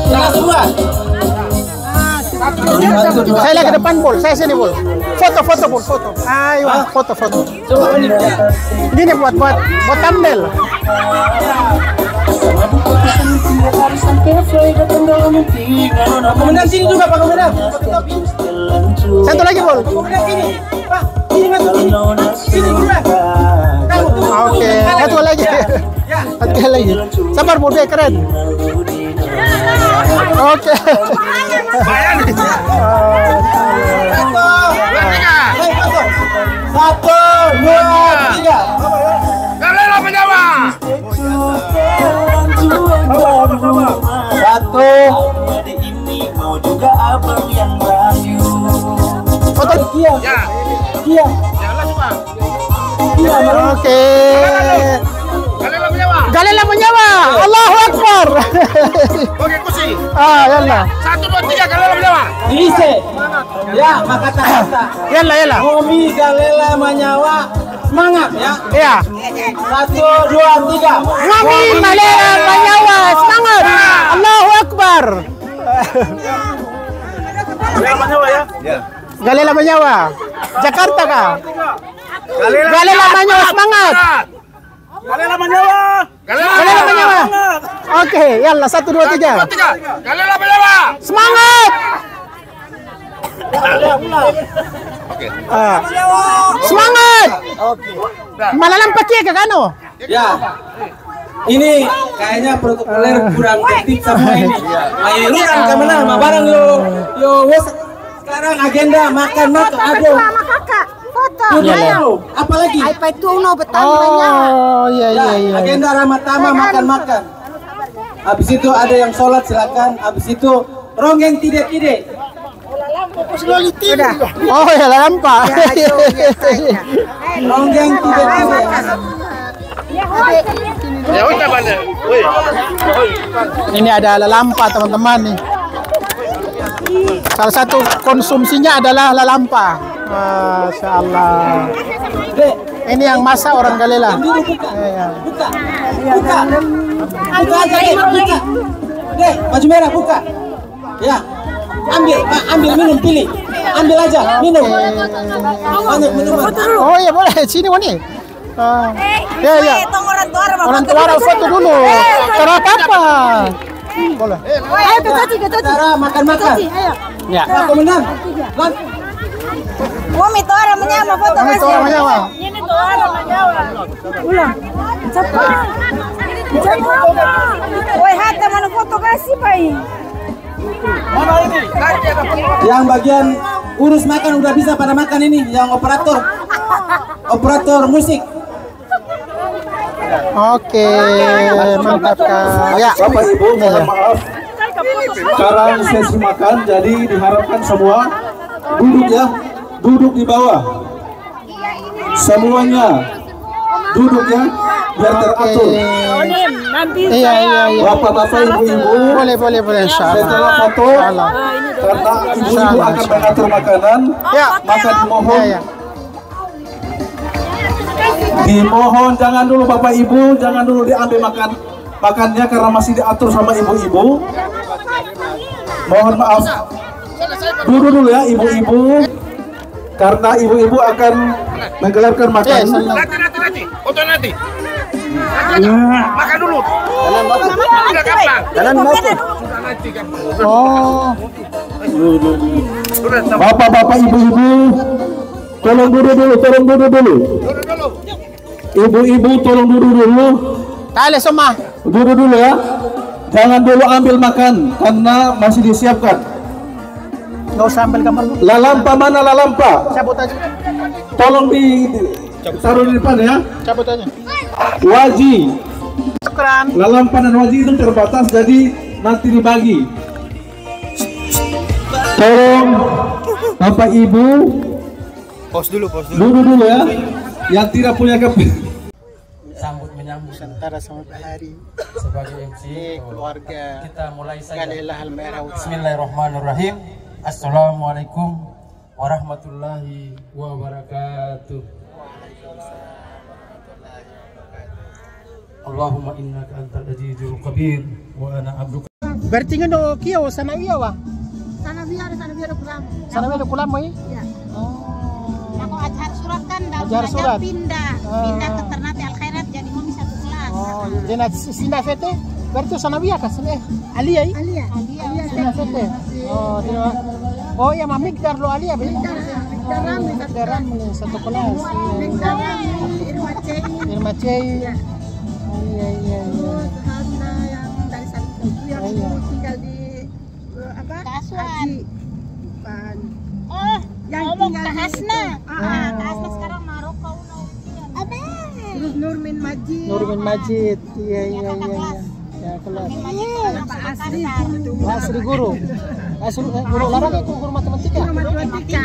Ya, semua. Saya lagi depan, Bol. Saya sini, Bol. Foto, Bol. Ayo, foto. Coba ini. Gini buat thumbnail. Komandan sini juga, Pak Komandan. Satu lagi, Bol. Komandan sini. Pak, sini masuk sini. Sini juga. Oke, satu lagi. Satu lagi. Sabar, Bol. Dia keren. Oke. Satu, dua, tiga. Galela menyawa. Satu. Foto. Kia. Kia. Oke. Galela menyawa. Galela menyawa. Allahu Akbar. Oke, kursi. Yalla. 1, 2, 3 Galela menyawa. Diise. Ya, maka kata. Yalla. Homi Galela menyawa. Semangat ya. Iya. 1, 2, 3. Ngami Galela menyawa. Semangat. Allahu Akbar. Galela menyawa ya. Galela menyawa. Jakarta kah? Galela menyawa, semangat. Galela menyawa. Galela menyawa. Oke, yalla 1, 2, 3. Galela menyawa. Semangat. Semangat. Malalang pakai ke kano? Ya. Ini kayaknya protokoler kurang tertib semua ini. Ayo lu kan kemana? Barang yo wes sekarang agenda makan. Aduh. Sama kakak. Foto. Ayo. Apalagi? iPad itu no betul banyak. Oh, iya. Agenda Ramatama makan. Habis itu ada yang sholat silakan. Habis itu ronggeng tidak. Oh, ya lampa. Ronggeng tidak. Ya udah balik. Ini ada lalampa, teman-teman nih. Salah satu konsumsinya adalah lalampa. Masya Allah. Dek, Ini yang masak orang Galela. Buka. Buka aja, buka. Deh, baju merah buka. Ya. Ambil minum, pilih. Ambil aja, minum. Minuman. Oh iya boleh, sini Wani. Ya. Orang tua foto dulu. Kenapa apa? Boleh. Ayo ke Caci. Cara makan-makan. Ya. Komandan. Umi tuh orang menyama foto Kami tuh orang menyawa. Ini tuh orang menyawa. Ulang. Cepat. Woi hata mana foto kasih pai. Yang bagian urus makan udah bisa pada makan ini, yang operator musik. Oke, mantap Kak. Ya. Bapak Ibu, mohon maaf. Sekarang sesi makan, jadi diharapkan semua duduk ya, duduk di bawah. Semuanya duduk ya, biar teratur. Iya. Bapak-bapak, ibu-ibu, Boleh insyaallah. setelah foto, karena ibu-ibu akan mengatur makanan, Ya. maka dimohon Ya. dimohon jangan dulu Bapak Ibu, jangan dulu diambil makannya karena masih diatur sama ibu-ibu. Mohon maaf. Dulu dulu ya ibu-ibu, karena ibu-ibu akan menggelarkan makan. Nanti. Foto nanti. Makan dulu. Jalan makan. Oh. Bapak-bapak, ibu-ibu, tolong duduk dulu. Ibu-ibu tolong duduk dulu. Kale semua. Duduk dulu ya. Jangan dulu ambil makan karena masih disiapkan. Enggak usah ambil gambar dulu. Lalampa mana lalampa? Cabut aja. Tolong taruh di depan ya. Cabut aja. Waji. Syukran. Lalampa dan waji itu terbatas, jadi nanti dibagi. Tolong Bapak Ibu Pos dulu. duduk dulu ya. Yang tidak punya Sambut menyambut Nusantara sama Bahari sebagai MC keluarga kita mulai saja. Galela Halmerah. Bismillahirrahmanirrahim. Assalamualaikum warahmatullahi wabarakatuh. Allahumma innaka antal azizul kabir wa ana abduka. Berarti ngono kiyo sanawiya wa. Sana biar pulang. Sanawiya do kulam mai. Ya. Oh. Aku ajar surat kan Ajar surat. pindah ke Ternate Al Khairat jadi mami satu kelas. Oh, dena sinda fete. Berarti sanawiya ka sene. Alia. Alia. Sinda fete. Oh, dia. Oh ya mami dar lo Alia be. Daran satu kelas. Irma Cei. Iya. Hasna yang dari satu yang tinggal di Kasuan. Bukan. Oh, Yang ngomong tinggal ke di Hasna. itu. Kak Hasna sekarang Maroko udah. Terus Nurmin Majid. Nurmin Majid. Iya. Ya kelas. Pak Asri. Asri guru. Asri guru olahraga itu guru matematika. Matematika.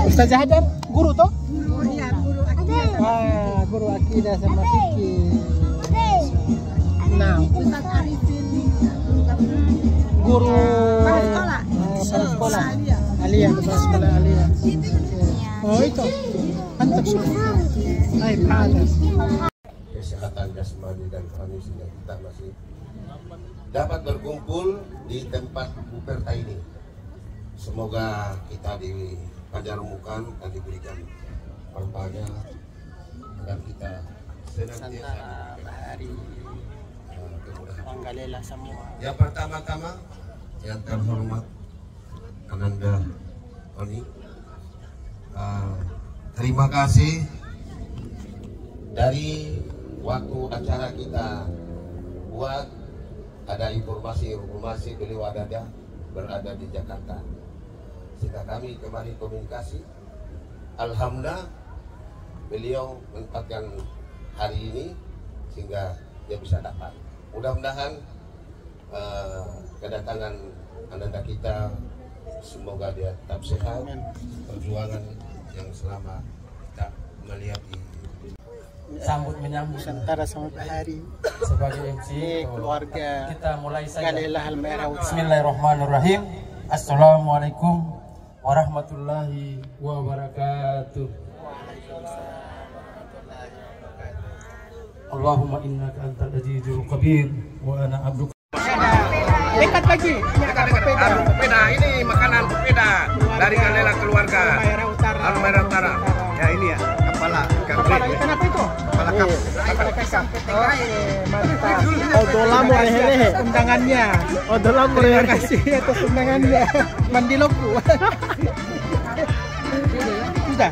Ustaz Hadar guru toh? Iya, guru akidah. Guru akidah sama fikih. Nah, Ustaz Arifin. guru Kepala sekolah. Alia, kepala sekolah Alia. Oh itu. Mantap sudah. Hai, panas. Kesehatan jasmani dan rohani sehingga kita masih dapat berkumpul di tempat Buperta ini. Semoga kita dipanjarmukan dan diberikan berbahagia dan kita senantiasa Bahari. Orang Galela semua. Yang pertama-tama yang terhormat Ananda Oni, terima kasih dari waktu acara kita buat ada informasi beliau berada di Jakarta sehingga kami kemarin komunikasi. Alhamdulillah beliau menempatkan hari ini sehingga dia bisa dapat. Mudah-mudahan kedatangan Ananda kita semoga dia tetap sehat. Perjuangan yang selama kita melihat di Sambut menyambut Nusantara sama Bahari sebagai MC keluarga kita mulai saja. Galela Halmerah. Bismillahirrahmanirrahim. Assalamualaikum warahmatullahi wabarakatuh. Allahumma innaka antal azizul kabir wa ana abduka. Dekat lagi. Peda ini makanan peda dari Galela keluarga Halmahera Utara. Ya ini ya kepala ikan Ikan apa itu? kepala kap. Mantap. Odola morehehe undangannya. Odola terima kasih atas undangannya. Mandiloku. Sudah.